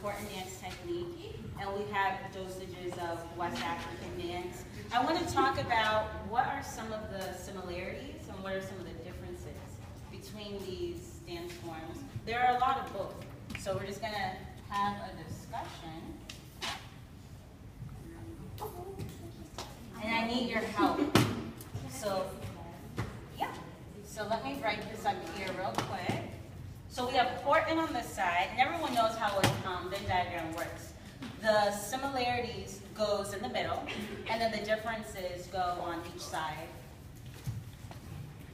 important dance technique, and we have dosages of West African dance. I want to talk about what are some of the similarities and what are some of the differences between these dance forms. There are a lot of both, so we're just going to have a discussion. And I need your help. So, yeah. So let me write this up here real quick. So we have Portland on this side, and everyone knows how a Venn diagram works. The similarities goes in the middle, and then the differences go on each side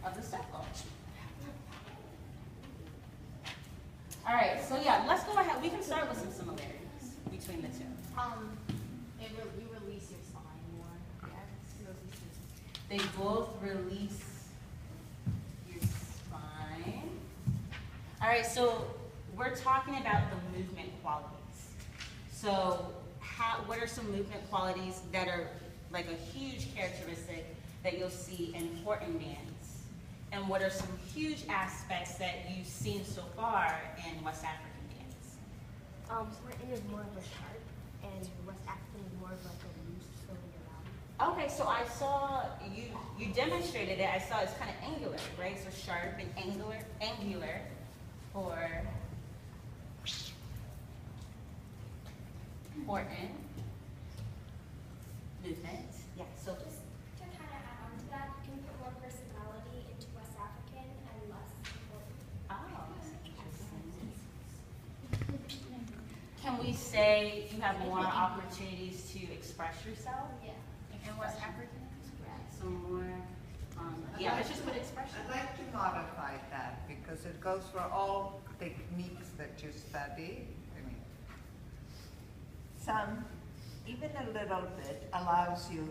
of the circle. All right, so yeah, let's go ahead. We can start with some similarities between the two. You release your spine more. Yeah, They both release your spine. All right, so we're talking about the movement qualities. So what are some movement qualities that are like a huge characteristic that you'll see in Portland dance? And what are some huge aspects that you've seen so far in West African dance? Portland is more of a sharp, and West African is more of like a loose filling around. Okay, so I saw you demonstrated it. I saw it's kind of angular, right? So sharp and angular for Portland movement. Yeah, so Just to kind of add on to that, you can put more personality into West African and less important. Can we say you have more opportunities to express yourself Yeah. in West African? Some more, yeah, let's just put expression. I'd like to modify that because it goes for all techniques that you study. I mean, some, even a little bit, allows you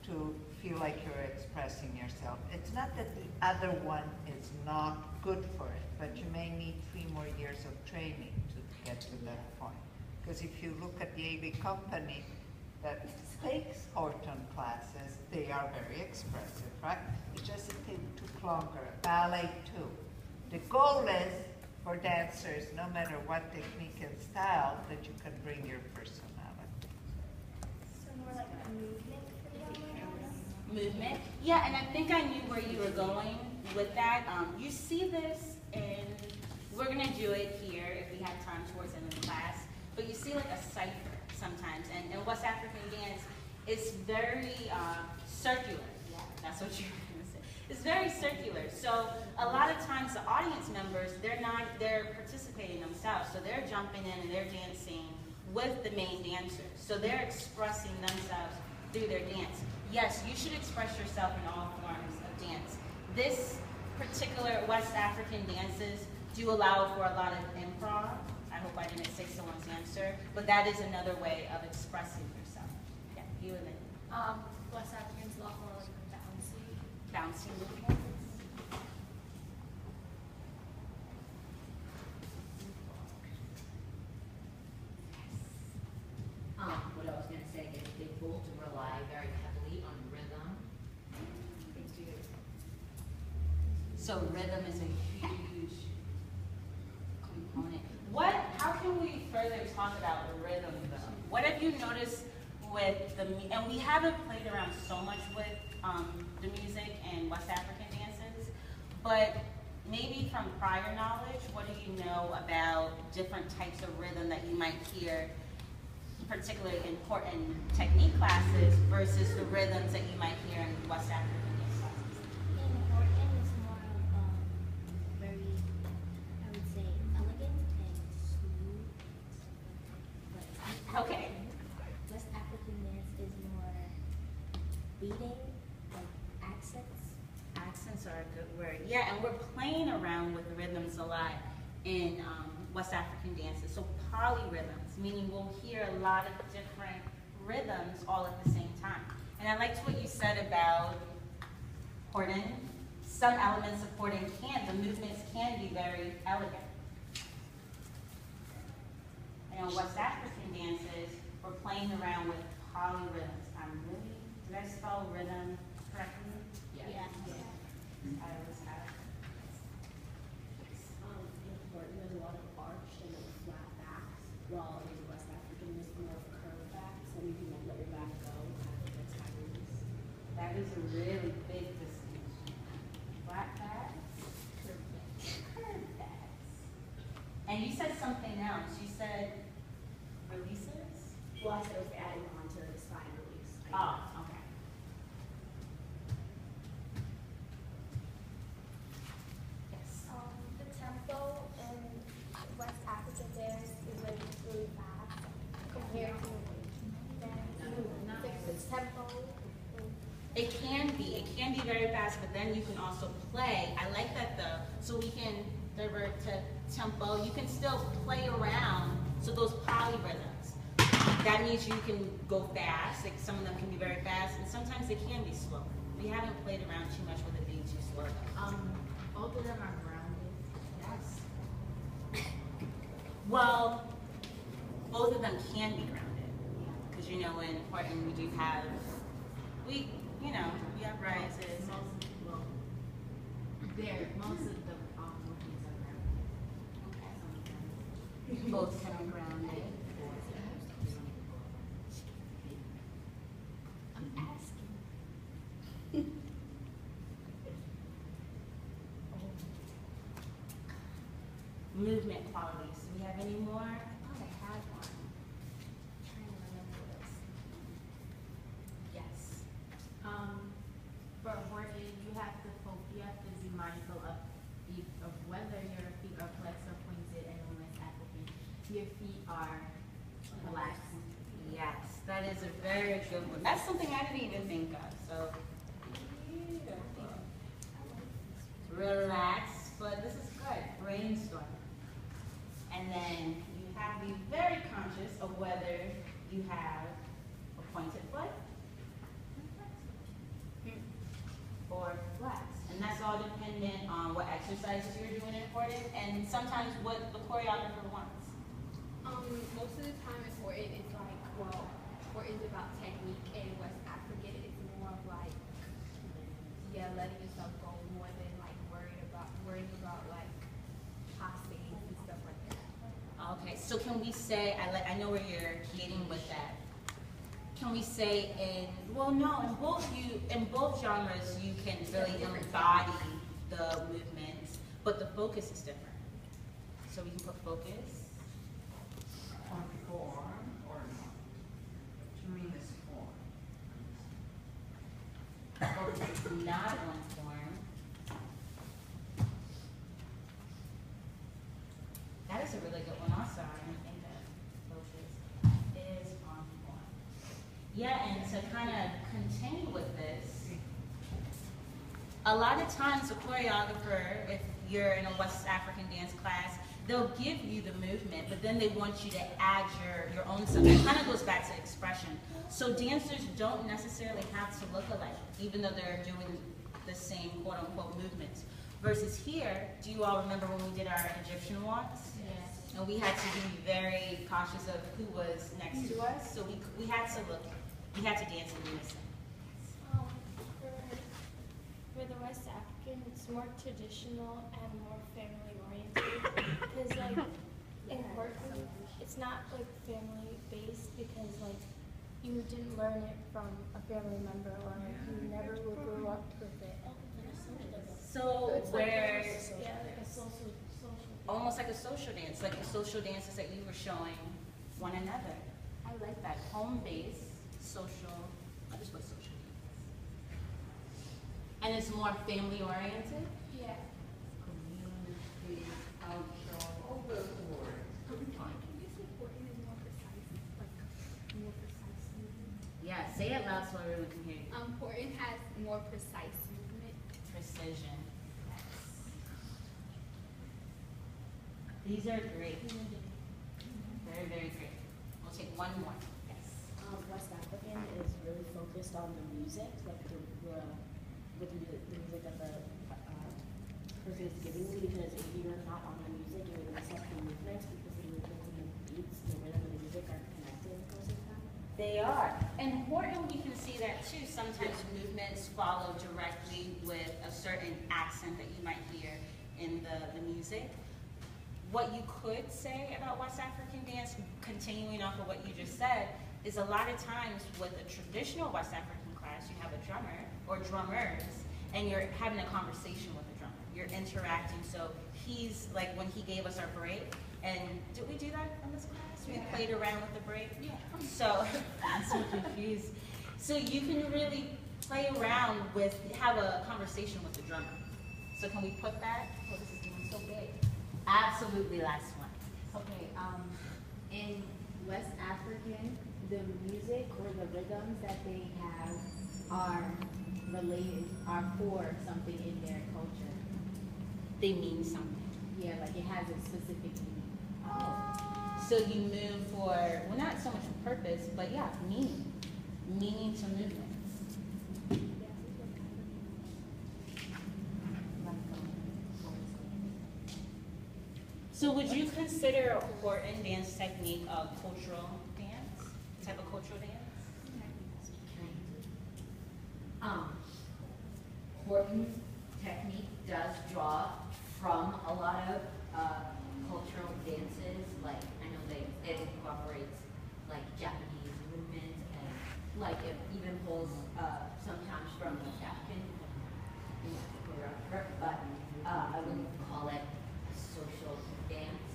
to feel like you're expressing yourself. It's not that the other one is not good for it, but you may need 3 more years of training to get to that point. Because if you look at the AV company that takes Horton classes, they are very expressive, right? It's just it took longer. Ballet too. The goal is for dancers, no matter what technique and style, that you can bring your personality. So more like a movement for them. Movement. Yeah, and I think I knew where you were going with that. You see this, and we're going to do it here if we have time towards the end of the class. But you see like a cipher sometimes, and in West African dance, it's very circular. Yeah, that's what you're going to say. It's very circular. So a lot of times the audience members, they're participating themselves. So they're jumping in and they're dancing with the main dancers. So they're expressing themselves through their dance. Yes, you should express yourself in all forms of dance. This particular West African dances do allow for a lot of improv. I hope I didn't say someone's answer, but that is another way of expressing yourself. Yeah, you and then. West African's a lot more like bouncy. Bouncing movements. What I was going to say is they both rely very heavily on rhythm. So rhythm is a huge component. How can we further talk about the rhythm though? What have you noticed with and we haven't played around so much with the music and West African dances, but maybe from prior knowledge, what do you know about different types of rhythm that you might hear, particularly in important technique classes versus the rhythms that you might hear in West African dance classes? In Portland is more of very, I would say, elegant and smooth. But Okay. West African dance is more beating, like accents. Accents are a good word. Yeah, and we're playing around with rhythms a lot in West African dances. So polyrhythms, meaning we'll hear a lot of different rhythms all at the same time. And I liked what you said about Horton. Some elements of Horton the movements can be very elegant. And in West African dances, we're playing around with polyrhythms. Did I spell rhythm correctly? Yeah. I always have. In Portland, there's a lot of arched and flat backs, while while it was West African, it's more of curve back, so you can like let your back go, kind of like a Taiwanese. That is a really big distinction. Flat backs, curved backs. And you said something else. You said releases? Well, I said it was adding on to the spine release. Oh, okay. Yes. The tempo in West African dance is like really fast compared to the tempo. It can be very fast, but then you can also play. I like that though. So we can divert to tempo. You can still play around. So those polyrhythms, that means you can go fast. Like some of them can be very fast, and sometimes they can be slow. We haven't played around too much with it being too slow though. Both of them are grounded. Yes. Well, both of them can be grounded. Because you know in Horton we do have, we have rises. Most of the movements are grounded. Okay. Both can be grounded. I'm asking. Movement qualities. Do we have any more? I thought I had one. I'm trying to remember this. Yes. For Horton, you have to be mindful of whether your feet are flexed or pointed, and in West African, your feet are relaxed. Yes, that is a very good one. That's something I didn't even think of. So relax, but this is good. Brainstorm. And then you have to be very conscious of whether you have a pointed foot or flex. And that's all dependent on what exercises you're doing important and sometimes what the choreographer wants. Most of the time important is like, well, or is about technique, and West African is more of like, letting yourself go more than like worrying about like posting and stuff like that. Okay, so can we say, I know where you're getting with that. Can we say in both genres you can really embody the movements, but the focus is different. So we can put focus. On form or not? What you mean is form? Focus is not on form. That is a really good one also. I didn't think that focus is on form. Yeah, and to kind of continue with this, a lot of times a choreographer, if you're in a West African dance class, they'll give you the movement, but then they want you to add your own stuff. It kind of goes back to expression. So dancers don't necessarily have to look alike, even though they're doing the same quote-unquote movements. Versus here, do you all remember when we did our Egyptian walks? Yes. And we had to be very cautious of who was next to us, so we had to dance in unison. For the West African, it's more traditional and more family oriented. Because like in Horton, it's not like family based because like you didn't learn it from a family member or like you never grew up with it. So it's like where like a social. almost like a social dance, like the social dances that you were showing one another. I like that. Home-based, social, I just put social dance. And it's more family-oriented? Yeah. Community, cultural, all those words. Yeah, say it loud so everyone can hear you. Horton has more precise movement. Precision. Yes. These are great. Very, very great. We'll take one more. Yes. West African is really focused on the music, like with the music that the person is giving you, because if you're not on the music, you're going to mess up the movements because the movements and the beats, the rhythm and the music are connected most of the time. They are. And Horton, we can see that too. Sometimes movements follow directly with a certain accent that you might hear in the music. What you could say about West African dance, continuing off of what you just said, is a lot of times with a traditional West African class, you have a drummer or drummers, and you're having a conversation with the drummer. You're interacting. So he's like, when he gave us our break, and did we do that in this class? We played around with the break? Yeah. So I'm so confused. So you can really play around with, have a conversation with the drummer. So can we put that? Oh, this is doing so big. Absolutely, last one. Okay, in West African, the music or the rhythms that they have are for something in their culture. They mean something. Yeah, like it has a specific meaning. So you move for, well, not so much purpose, but yeah, meaning. Meaning to movement. So would you consider a Horton dance technique a cultural dance? Type of cultural dance? Horton technique does draw from a lot of cultural dances. Like I know it incorporates like Japanese movements and like it even pulls sometimes from West African, but I wouldn't call it a social dance.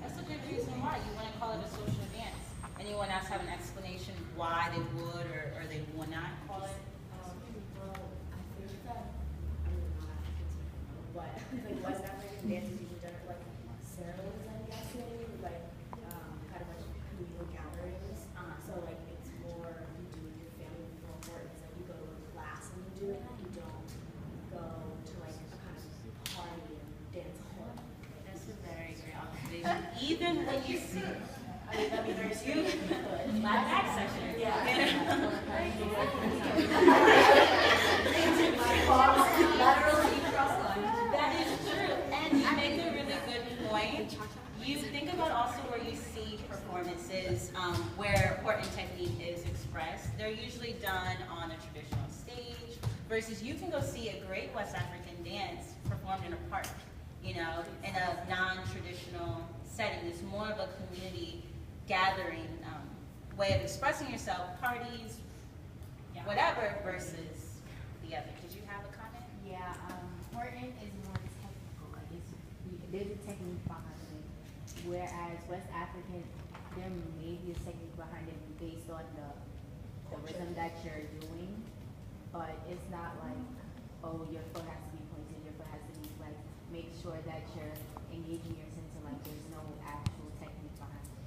That's a good reason why. You wouldn't call it a social dance. Anyone else have an explanation why they would or they would not call it? Well, I think that, I mean, not African, but like West African dances usually done at like ceremonies, I'm guessing, like kind of like communal gatherings. So like it's more you do with your family before important. It's like you go to a class and you do it. You don't go to like a kind of party and dance hall. That's a very great observation. Even when you see That'd be very you, my back section. Yeah. That is true. And you make a really good point. You think about also where you see performances where Horton technique is expressed. They're usually done on a traditional stage versus you can go see a great West African dance performed in a park, you know, in a non-traditional setting. It's more of a community gathering way of expressing yourself, parties, whatever, versus the other. Did you have a comment? Yeah, Horton is more technical. Like there's a technique behind it, whereas West African, there may be a technique behind it based on the rhythm that you're doing, but it's not like, oh, your foot has to be pointed, your foot has to be like, make sure that you're engaging your sense of like, there's no actual technique behind it.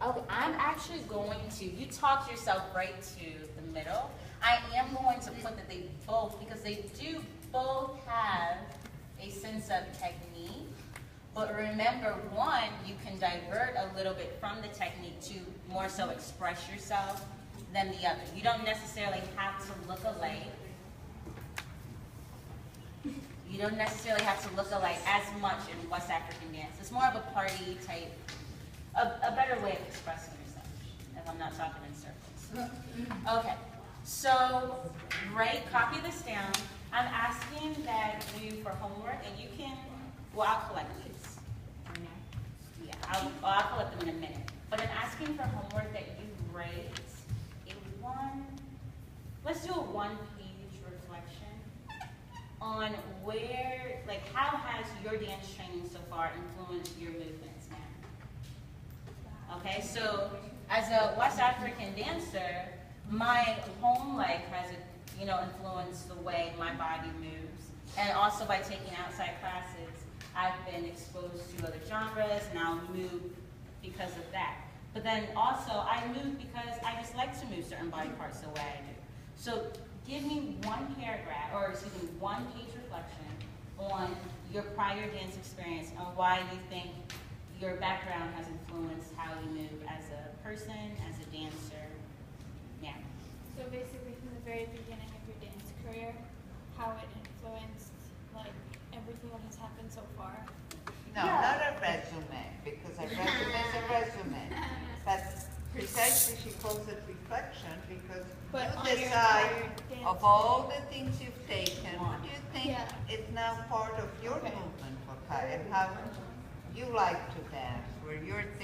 Okay, I'm actually going to, you talked yourself right to the middle. I am going to put that they both, because they do both have a sense of technique, but remember one, you can divert a little bit from the technique to more so express yourself than the other. You don't necessarily have to look alike. You don't necessarily have to look alike as much in West African dance. It's more of a party type, a better way of expressing yourself, if I'm not talking in circles. Okay, so, copy this down. I'm asking that you for homework, and you can, well, I'll collect these. Yeah, I'll collect them in a minute. But I'm asking for homework that you write let's do a one-page reflection on where, like, how has your dance training so far influenced your movements now? Okay, so as a West African dancer, my home life has, influenced the way my body moves. And also by taking outside classes, I've been exposed to other genres, and I'll move because of that. But then also, I move because I just like to move certain body parts the way I do. So give me one paragraph, or excuse me, one page reflection on your prior dance experience and why you think your background has influenced how you move as a person, as a dancer. Yeah. So basically from the very beginning of your dance career, how it influenced like everything that has happened so far? No, not a resume, because a resume is a resume. But precisely she calls it reflection because But on you your decide entire dance of all the things you've taken, what do you think Yeah. is now part of your movement, okay, and how you like to dance, where you're thinking